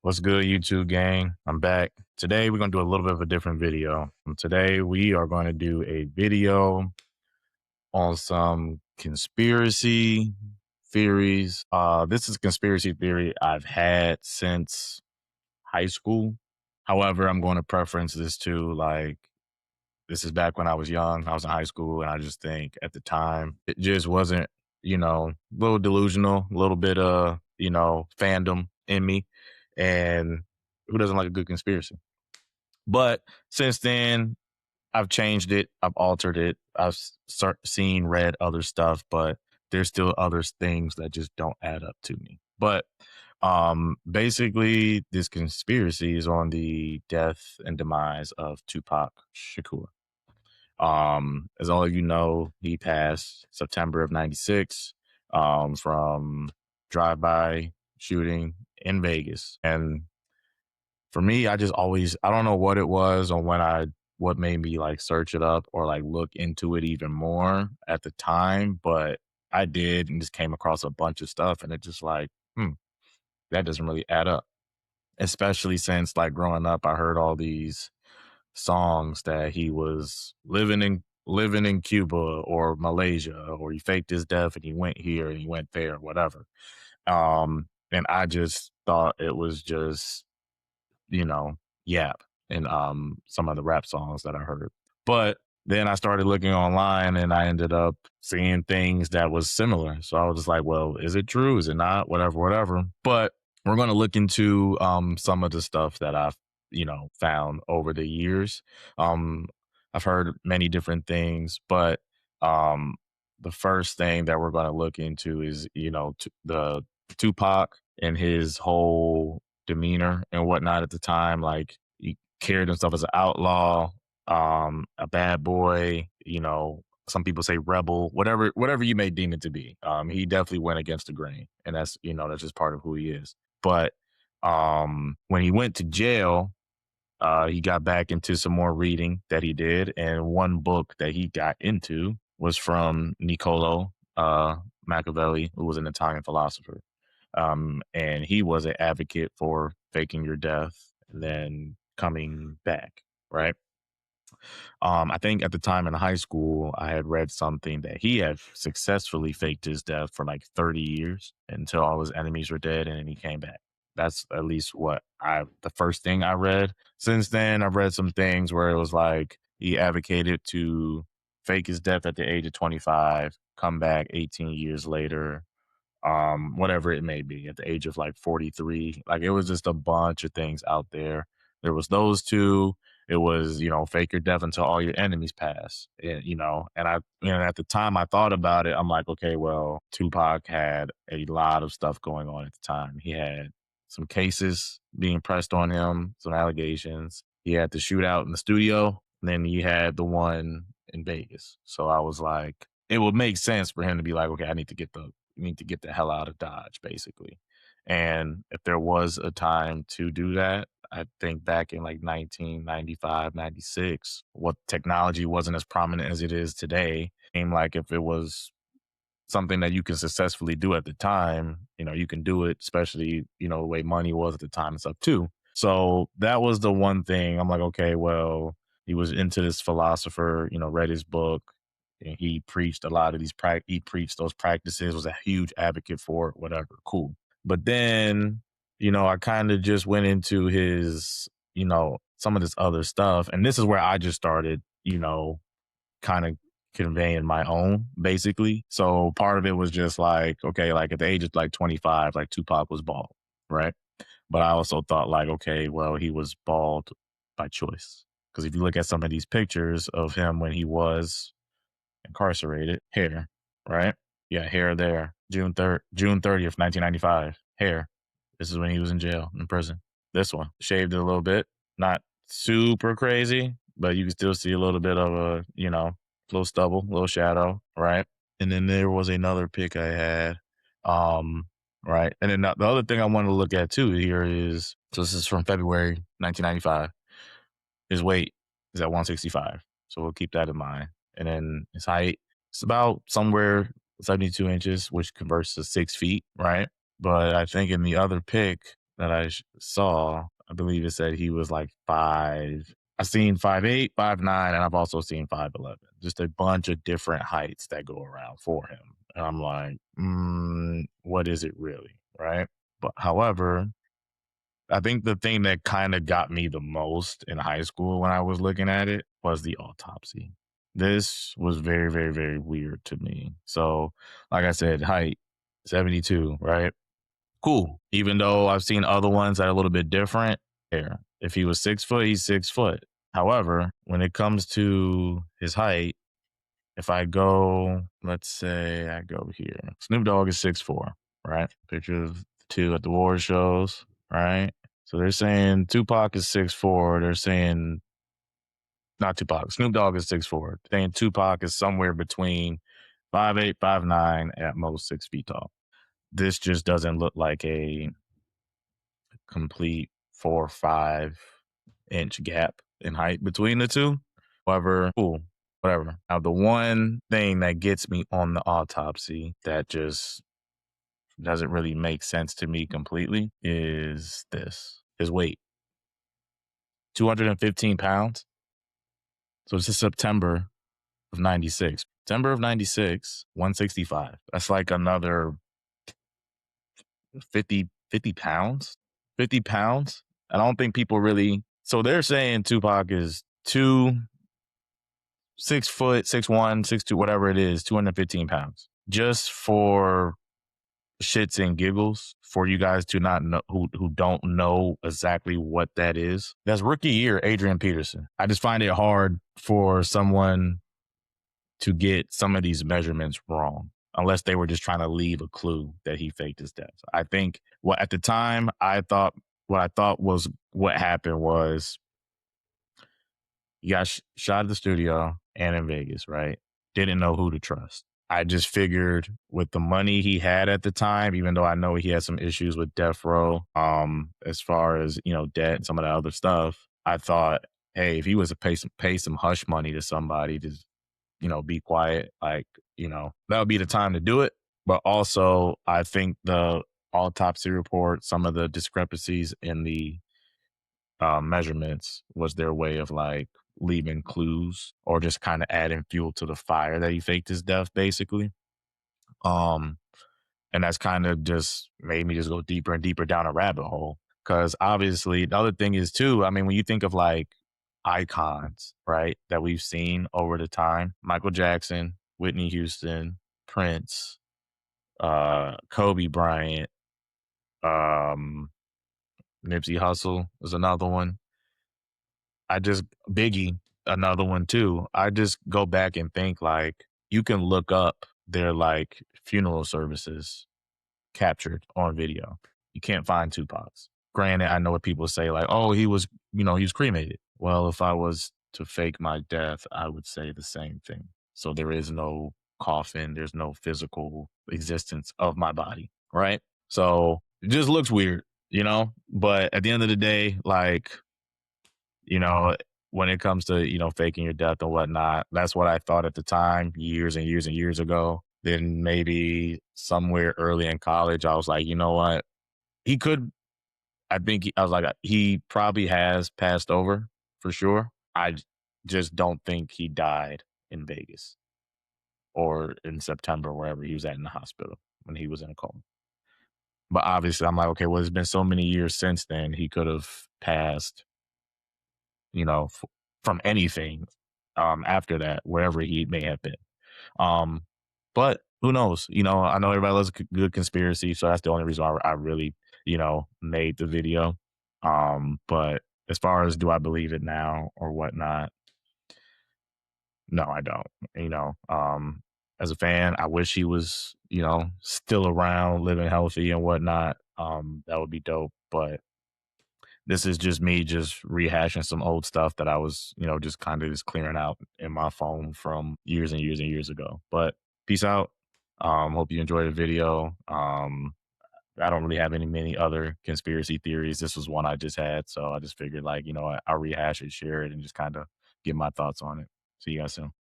What's good, YouTube gang? I'm back. Today, we're going to do a little bit of a different video. Today, we are going to do a video on some conspiracy theories. This is a conspiracy theory I've had since high school. However, I'm going to preference this to this is back when I was young. I was in high school, and I just think at the time, it just wasn't, a little delusional, a little bit of, fandom in me. And who doesn't like a good conspiracy? But since then, I've changed it. I've altered it. I've seen, read other stuff, but there's still other things that just don't add up to me. But basically, this conspiracy is on the death and demise of Tupac Shakur. As all of you know, he passed September of '96 from drive-by shooting in Vegas. And for me, I don't know what it was or what made me like search it up or like look into it even more at the time, but I did and just came across a bunch of stuff and it just that doesn't really add up. Especially since like growing up, I heard all these songs that he was living in Cuba or Malaysia, or he faked his death and he went here and he went there, whatever. And I just thought it was just, yap and some of the rap songs that I heard. But then I started looking online and I ended up seeing things that was similar. So I was just like, well, is it true? Is it not? Whatever, whatever. But we're going to look into some of the stuff that I've, found over the years. Um, I've heard many different things, but um, the first thing that we're going to look into is, the Tupac and his whole demeanor and whatnot at the time. Like he carried himself as an outlaw, a bad boy, some people say rebel, whatever you may deem it to be. He definitely went against the grain, and that's just part of who he is. But when he went to jail, he got back into some more reading that he did, and one book that he got into was from Niccolo Machiavelli, who was an Italian philosopher. And he was an advocate for faking your death and then coming back, right? I think at the time in high school, I had read something that he had successfully faked his death for like 30 years until all his enemies were dead and then he came back. That's at least the first thing I read. Since then, I've read some things where it was like he advocated to fake his death at the age of 25, come back 18 years later, whatever it may be, at the age of like 43. Like it was just a bunch of things out there. There was those two. It was, fake your death until all your enemies pass. And at the time I thought about it, I'm like, okay, well, Tupac had a lot of stuff going on at the time. He had some cases being pressed on him, some allegations. He had the shootout in the studio, and then he had the one in Vegas. So I was like, it would make sense for him to be like, okay, I need to get the hell out of Dodge, basically. And if there was a time to do that, I think back in like 1995, 96, what technology wasn't as prominent as it is today. Seemed like if it was something that you can successfully do at the time, you can do it, especially, the way money was at the time and stuff too. So that was the one thing I'm like, okay, well, he was into this philosopher, read his book, and he preached a lot of he preached those practices, was a huge advocate for it, whatever, cool. But then, I kind of just went into his, some of this other stuff. And this is where I just started, kind of conveying my own, basically. So part of it was just like, okay, like at the age of like 25, like Tupac was bald, right? But I also thought like, okay, well, he was bald by choice. Because if you look at some of these pictures of him when he was incarcerated, hair, right? Yeah, hair there. June 30th, 1995, hair. This is when he was in jail, in prison. This one, shaved it a little bit. Not super crazy, but you can still see a little bit of a, little stubble, little shadow, right? And then there was another pic I had. Right. And then the other thing I wanted to look at too here is, so this is from February 1995. His weight is at 165. So we'll keep that in mind. And then his height, it's about somewhere 72 inches, which converts to 6 feet, right? But I think in the other pic, that saw, I believe it said he was like 5. I've seen 5'8", 5'9", and I've also seen 5'11". Just a bunch of different heights that go around for him. And I'm like, what is it really? Right. But however, I think the thing that kind of got me the most in high school when I was looking at it was the autopsy. This was very, very, very weird to me. So, like I said, height 72, right? Cool. Even though I've seen other ones that are a little bit different, there. If he was 6 foot, he's 6 foot. However, when it comes to his height, if I go, let's say I go here, Snoop Dogg is 6'4", right? Picture of the two at the award shows, right? So they're saying Tupac is 6'4". They're saying not Tupac. Snoop Dogg is 6'4". Saying Tupac is somewhere between 5'8", 5'9", at most 6 feet tall. This just doesn't look like a complete 4 or 5 inch gap in height between the two. However, cool, whatever. Now, the one thing that gets me on the autopsy that just doesn't really make sense to me completely is this: his weight, 215 pounds. So this is September of 96. September of 96, 165. That's like another 50 pounds. 50 pounds. I don't think people really. So they're saying Tupac is 6 foot, 6'1", 6'2", whatever it is, 215 pounds. Just for shits and giggles, for you guys to not know who don't know exactly what that is. That's rookie year, Adrian Peterson. I just find it hard for someone to get some of these measurements wrong, unless they were just trying to leave a clue that he faked his death. I think at the time what I thought was what happened was he got shot at the studio and in Vegas, right? Didn't know who to trust. I just figured with the money he had at the time, even though I know he had some issues with death row, as far as, debt and some of the other stuff, I thought, hey, if he was to pay some hush money to somebody to, be quiet, like, that would be the time to do it. But also, I think the autopsy report, some of the discrepancies in the measurements was their way of like leaving clues or just kind of adding fuel to the fire that he faked his death, basically. Um, and that's kind of just made me just go deeper and deeper down a rabbit hole. Cause obviously the other thing is too, I mean, when you think of like icons, right, that we've seen over the time, Michael Jackson, Whitney Houston, Prince, Kobe Bryant, um, Nipsey Hussle was another one. Biggie, another one too. I just go back and think like you can look up their like funeral services captured on video. You can't find Tupac's. Granted, I know what people say like, oh, he was cremated. Well, if I was to fake my death, I would say the same thing. So there is no coffin. There's no physical existence of my body. Right. So it just looks weird, but at the end of the day, like, you know, when it comes to, faking your death and whatnot, that's what I thought at the time, years and years and years ago. Then maybe somewhere early in college, I was like, you know what? He could, I was like, he probably has passed over for sure. Just don't think he died in Vegas or in September, wherever he was at in the hospital when he was in a coma. But obviously, I'm like, okay, well, it's been so many years since then. He could have passed, you know, f- from anything after that, wherever he may have been. Um, but who knows? I know everybody loves good conspiracy, so that's the only reason why I really, made the video. But as far as do I believe it now or whatnot, no, I don't. As a fan, I wish he was, still around, living healthy and whatnot. That would be dope. But this is just me just rehashing some old stuff that I was, just kind of just clearing out in my phone from years and years and years ago. But peace out. Hope you enjoyed the video. I don't really have many other conspiracy theories. This was one I just had. So I just figured like, I'll rehash it, share it, and just kind of get my thoughts on it. See you guys soon.